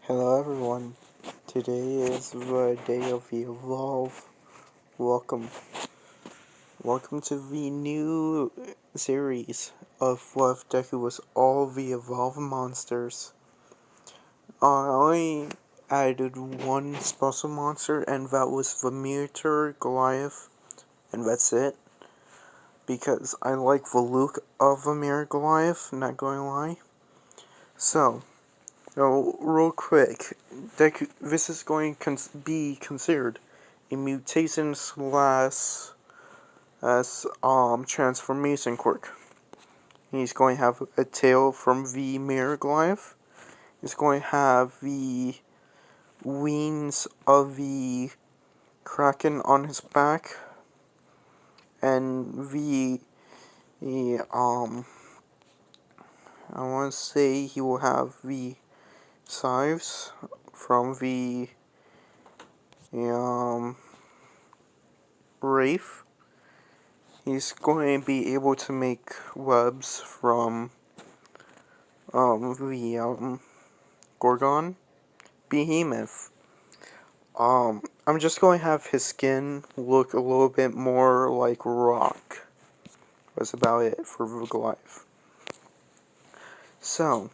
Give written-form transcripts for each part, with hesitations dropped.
Hello everyone, today is the day of the Evolve. Welcome. Welcome to the new series of what if Deku was all the Evolve monsters. I only added one special monster and that was the Minotaur Goliath, and that's it. Because I like the look of the Minotaur Goliath, not going to lie. So, real quick, this is going to be considered a mutation slash transformation quirk. He's going to have a tail from the mirror Goliath. He's going to have the wings of the Kraken on his back, and I want to say he will have the scythes from the Wraith. He's going to be able to make webs from the Gorgon Behemoth. I'm just going to have his skin look a little bit more like rock. That's about it for Goliath. So,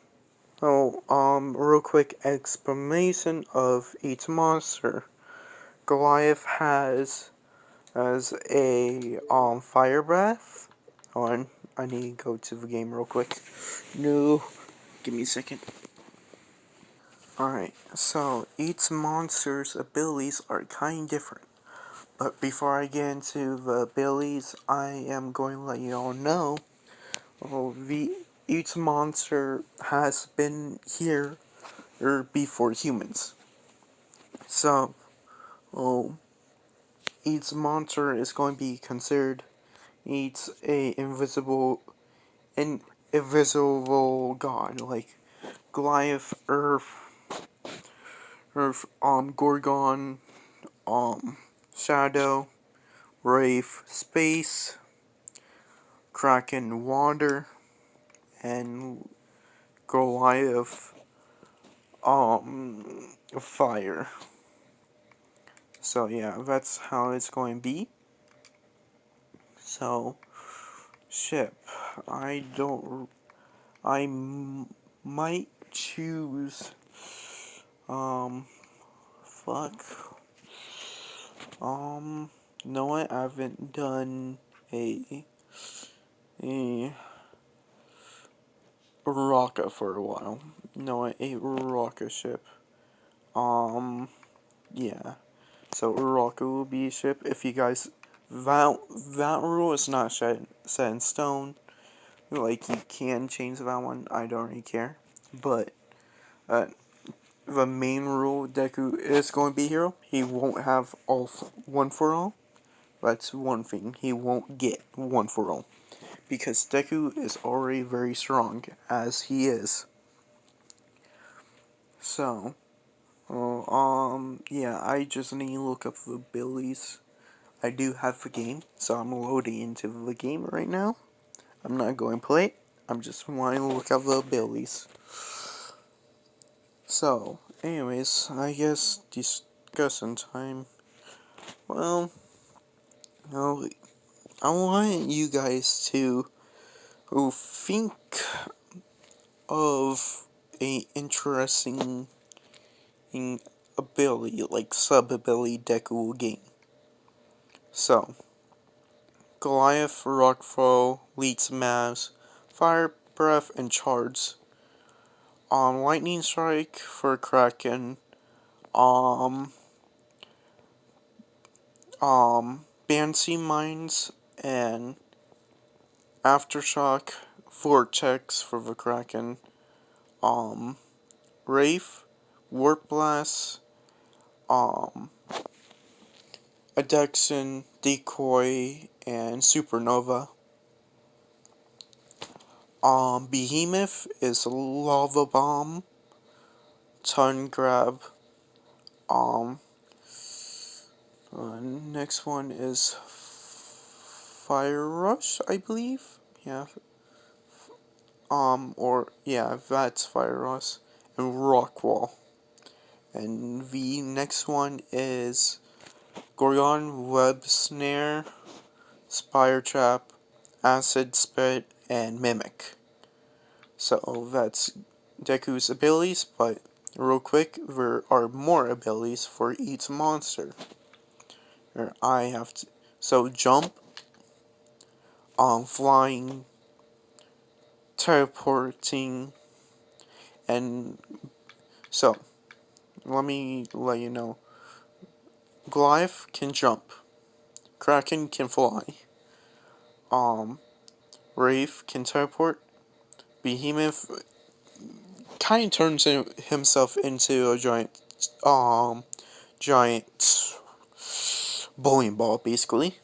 real quick explanation of each monster. Goliath has a fire breath. Hold on, I need to go to the game real quick. No, give me a second. Alright, so each monster's abilities are kind of different. But before I get into the abilities, I am going to let you all know each monster has been here before humans. So, each monster is going to be considered each an invisible god, like Goliath, Earth, Gorgon, Shadow, Wraith, Space, Kraken, Water, and Goliath, Fire. So yeah, that's how it's going to be. So, ship. Might choose, fuck. You know what? I haven't done a Rocka for a while. You know what? A Rocka ship. Yeah. So Rocka will be a ship. If you guys, that rule is not set in stone. Like, you can change that one. I don't really care. But the main rule, Deku is going to be hero. He won't have one for all. That's one thing. He won't get one for all. Because Deku is already very strong, as he is. So, yeah, I just need to look up the abilities. I do have the game, so I'm loading into the game right now. I'm not going to play it. I'm just wanting to look up the abilities. So, anyways, I guess discussion time. Well, I want you guys to think of a interesting ability, like sub-ability Deku will gain. So, Goliath, Rockfall, Leech Mass, Fire Breath, and Charge. Lightning Strike for Kraken. Banshee Mines and Aftershock, Vortex for the Kraken. Wraith, Warp Blast, Adduction, Decoy, and Supernova. Behemoth is Lava Bomb, Ton Grab. Next one is Fire Rush, I believe. Yeah. That's Fire Rush. And Rock Wall. And the next one is Gorgon, Web Snare, Spire Trap, Acid Spit, and Mimic. So that's Deku's abilities, but real quick, there are more abilities for each monster. I have to, so jump, flying, teleporting, and so let me let you know. Goliath can jump, Kraken can fly, Wraith can teleport, Behemoth kind of turns himself into a giant bowling ball, basically.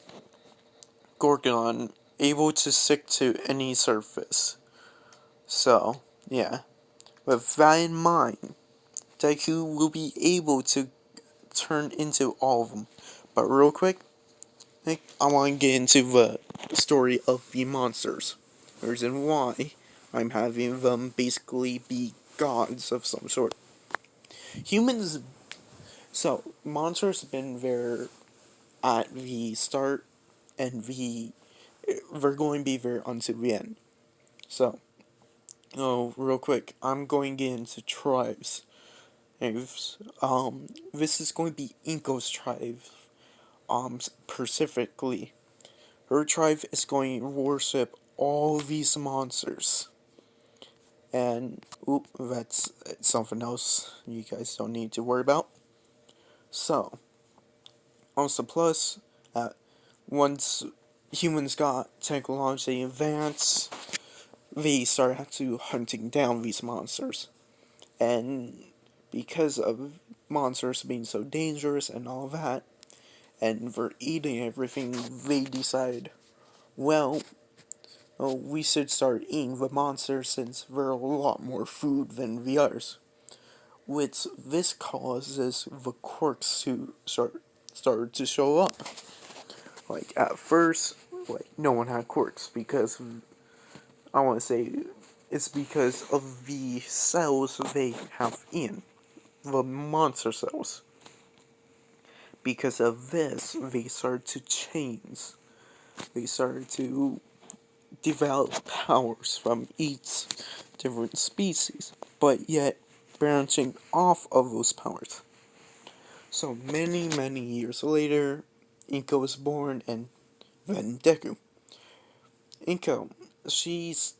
Gorgon, able to stick to any surface. So, yeah. With that in mind, Deku will be able to turn into all of them. But real quick, I want to get into the story of the monsters. The reason why I'm having them basically be gods of some sort. Humans, so monsters have been there at the start, and they're going to be there until the end. So, real quick, I'm going to get into tribes. This is going to be Inko's tribe, specifically. Her tribe is going to worship all these monsters. And, that's something else you guys don't need to worry about. So, also plus, once humans got technologically advanced, they started to hunting down these monsters. And because of monsters being so dangerous and all that, and for eating everything, they decided, well, we should start eating the monsters since they're a lot more food than the others. Which this causes the quirks to start to show up. Like at first, no one had quirks because I want to say it's because of the cells they have in the monster cells. Because of this, they started to change. They started to develop powers from each different species, but yet branching off of those powers. So many years later, Inko was born, and then Deku. Inko, she's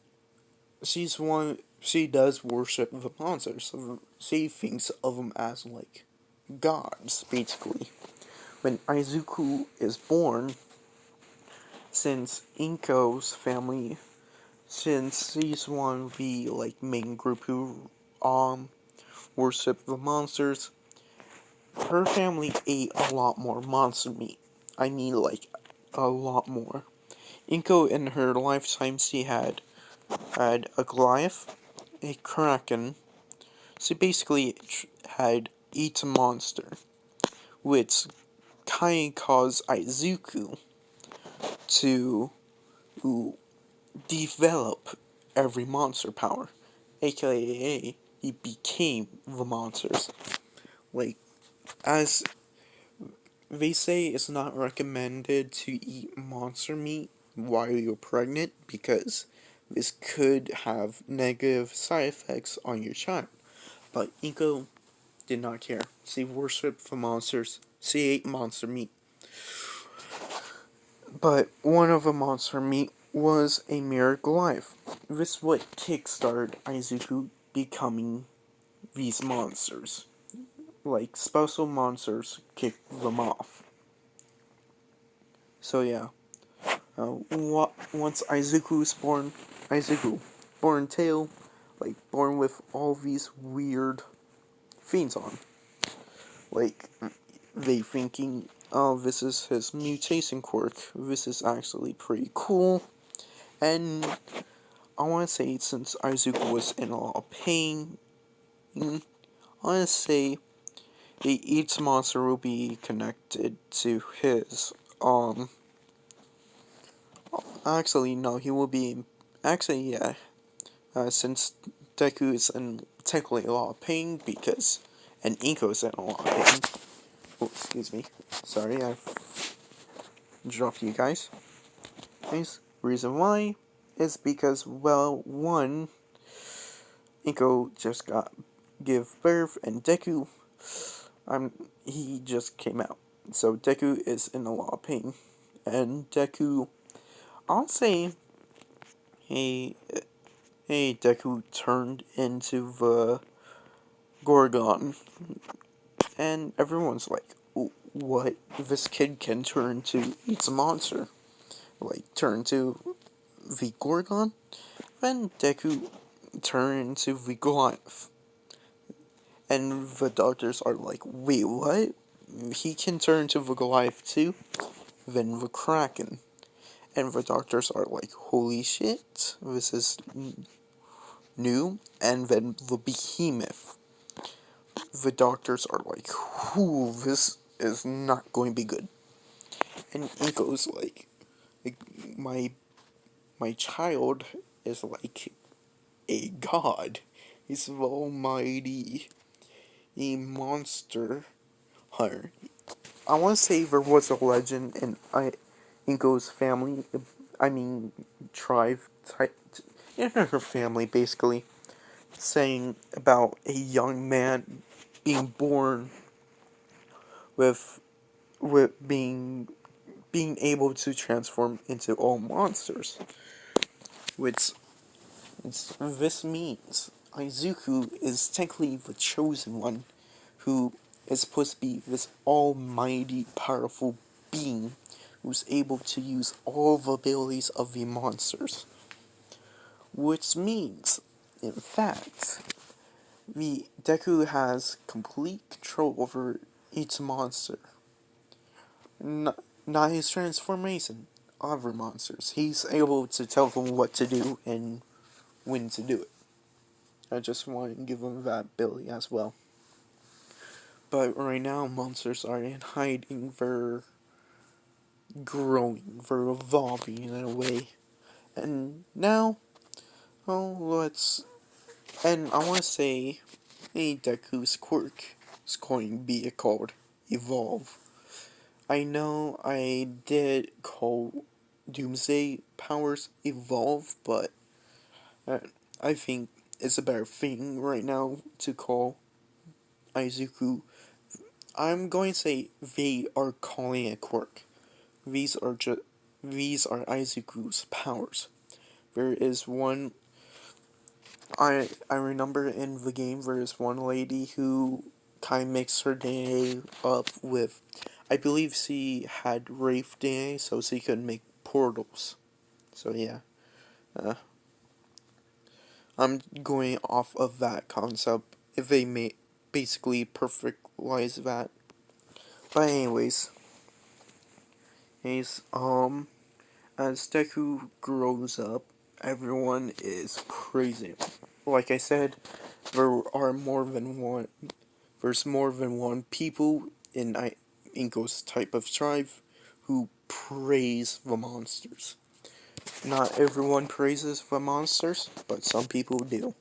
one. She does worship the monsters. So she thinks of them as like gods, basically. When Izuku is born, since Inko's family, since he's one of the like main group who worship the monsters, her family ate a lot more monster meat. I mean, like a lot more. Inko in her lifetime, she had a Goliath, a Kraken. She basically had each monster, which kind of caused Izuku to develop every monster power, aka he became the monsters. Like, as they say, it's not recommended to eat monster meat while you're pregnant because this could have negative side effects on your child. But Inko did not care. She worshipped the monsters. She ate monster meat. But one of the monster meat was a mirror Goliath. This what kickstarted Izuku becoming these monsters. Like, special monsters kick them off. So yeah. Once Izuku was born, born tail, like, born with all these weird things on. Like, they thinking, oh, this is his mutation quirk. This is actually pretty cool. And I want to say, since Izuku was in a lot of pain, I want to say each monster will be connected to his, actually, no, he will be, actually, yeah, since Deku is in technically a lot of pain because and Inko's in a lot of pain. Oh, excuse me. Sorry, I've dropped you guys. Guys, reason why is because, well, one, Inko just got give birth, and Deku, he just came out. So Deku is in a lot of pain, and Deku, I'll say, hey, Deku turned into the Gorgon, and everyone's like, what? This kid can turn to, it's a monster. Like, turn to the Gorgon? Then Deku turned into the Goliath. And the doctors are like, wait, what? He can turn to the Goliath too? Then the Kraken. And the doctors are like, holy shit, this is new. And then the Behemoth. The doctors are like, whoo, this is not going to be good. And Inko's like my child is like a god. He's the almighty monster hunter. I want to say there was a legend in Inko's family. I mean, tribe type in her family, basically, saying about a young man being born with being able to transform into all monsters, which this means Izuku is technically the chosen one, who is supposed to be this almighty, powerful being who's able to use all the abilities of the monsters. Which means, in fact, the Deku has complete control over each monster. Not his transformation, other monsters. He's able to tell them what to do and when to do it. I just want to give him that ability as well. But right now, monsters are in hiding. They're growing. They're evolving in a way. And now, and I want to say, hey, Deku's quirk is going to be called Evolve. I know I did call Doomsday powers Evolve, but I think it's a better thing right now to call Izuku. I'm going to say they are calling it quirk. These are Izuku's powers. There is one. I remember in the game there is one lady who kind of mixed her DNA up with. I believe she had Wraith DNA, so she could make portals. So yeah, I'm going off of that concept. If they may basically perfectlize that. But as Deku grows up, everyone is praising him. Like I said, there are more than one. There's more than one people in Inko's type of tribe who praise the monsters. Not everyone praises the monsters, but some people do.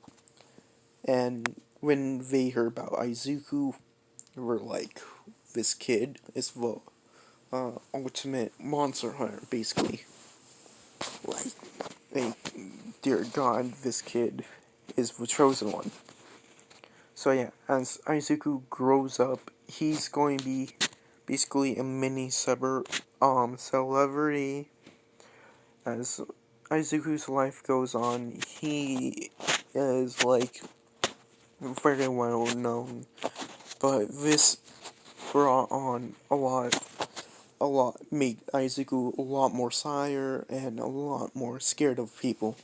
And when they heard about Izuku, they were like, this kid is the ultimate monster hunter, basically. Like, hey, dear God, this kid is the chosen one. So yeah, as Izuku grows up, he's going to be basically a mini celebrity. As Izuku's life goes on, he is like very well known, but this brought on made Izuku a lot more sire and a lot more scared of people.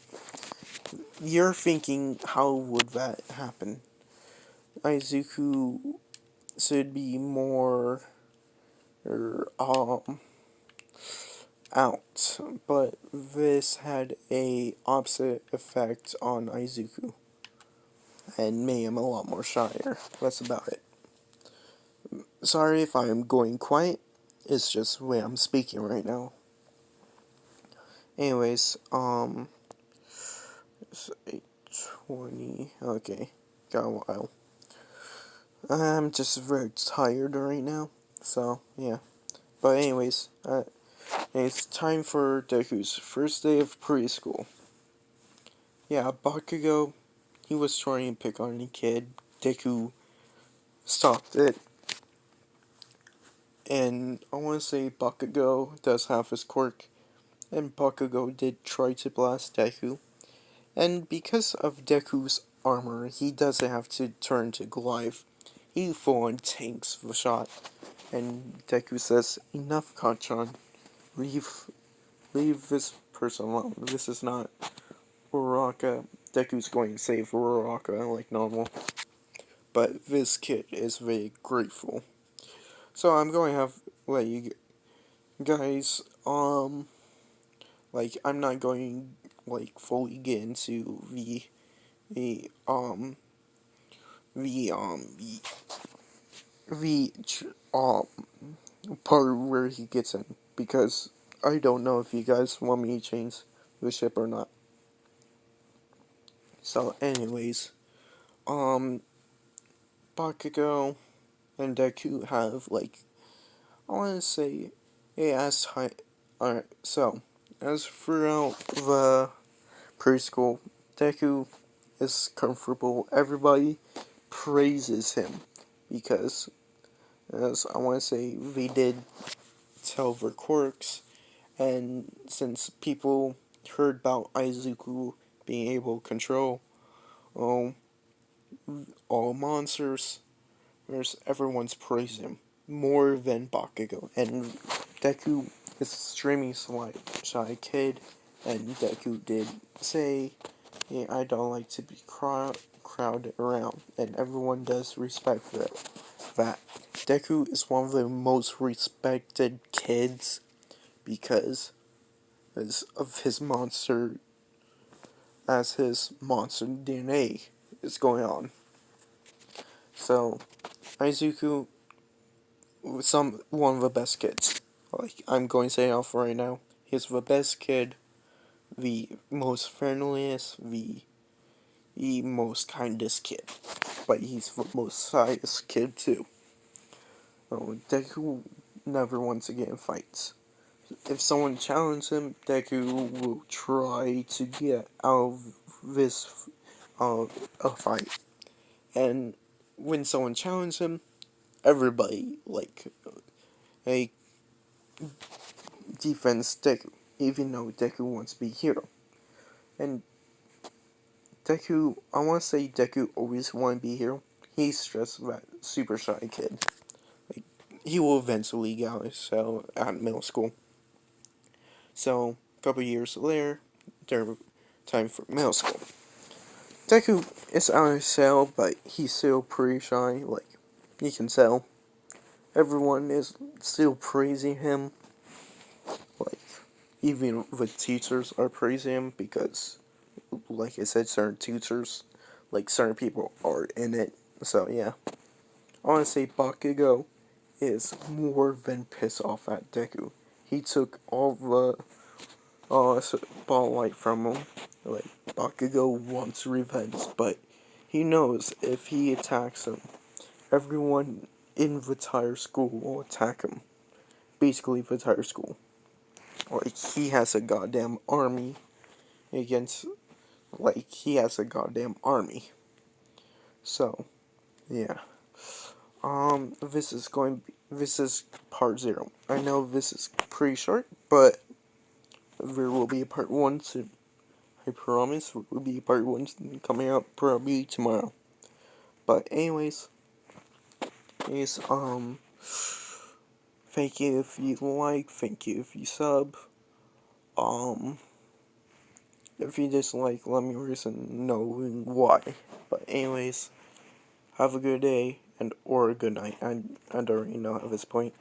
You're thinking, how would that happen? Izuku should be more um out, but this had a opposite effect on Izuku and made him a lot more shyer. That's about it. Sorry if I am going quiet. It's just the way I'm speaking right now. Anyways, it's 8:20. Okay, got a while. I'm just very tired right now, so yeah. But anyways, it's time for Deku's first day of preschool. Yeah, Bakugo, he was trying to pick on a kid. Deku stopped it. And I want to say Bakugo does have his quirk. And Bakugo did try to blast Deku. And because of Deku's armor, he doesn't have to turn to Goliath. He full on tanks the shot. And Deku says, "Enough, Kacchan. Leave, leave this person alone. This is not Uraraka." Deku's going to save Uraraka like normal. But this kid is very grateful. So I'm going to have let you guys like I'm not going like fully get into the um the the part where he gets in, because I don't know if you guys want me to change the ship or not. So anyways, um Bakugo and Deku have like, I want to say, a as high. Alright, so as throughout the preschool, Deku is comfortable. Everybody praises him because, as I want to say, they did tell their quirks, and since people heard about Izuku being able to control um, all monsters, everyone's praising him more than Bakugo. And Deku is extremely shy kid, and Deku did say, "Yeah, I don't like to be crowded around," and everyone does respect that. Deku is one of the most respected kids because of his monster, as his monster DNA is going on. So Izuku, one of the best kids. Like, I'm going to say off right now, he's the best kid, the most friendliest, the most kindest kid. But he's the most shyest kid too. Deku never wants to get in fights. If someone challenges him, Deku will try to get out of this a fight. And when someone challenges him, everybody a defense Deku, even though Deku wants to be hero. And Deku, I want to say Deku always wanted to be hero. He's just that super shy kid. Like, he will eventually get out of cell at middle school. So, a couple years later, they're time for middle school. Deku is out of his cell, but he's still pretty shy. Like, you can tell. Everyone is still praising him. Like, even the teachers are praising him because, like I said, certain teachers, like certain people are in it. So yeah, I want to say Bakugo is more than pissed off at Deku. He took all the spotlight from him. Like, Bakugo wants revenge, but he knows if he attacks him, everyone in the entire school will attack him. Basically, the entire school. Like, he has a goddamn army against. Like, he has a goddamn army. So, yeah. This is part 0. I know this is pretty short, but there will be a part 1 soon. I promise there will be a part 1 coming out probably tomorrow. But anyways, thank you if you like, thank you if you sub. If you dislike, let me reason knowing why. But anyways, have a good day, and or a good night. I don't really know at this point.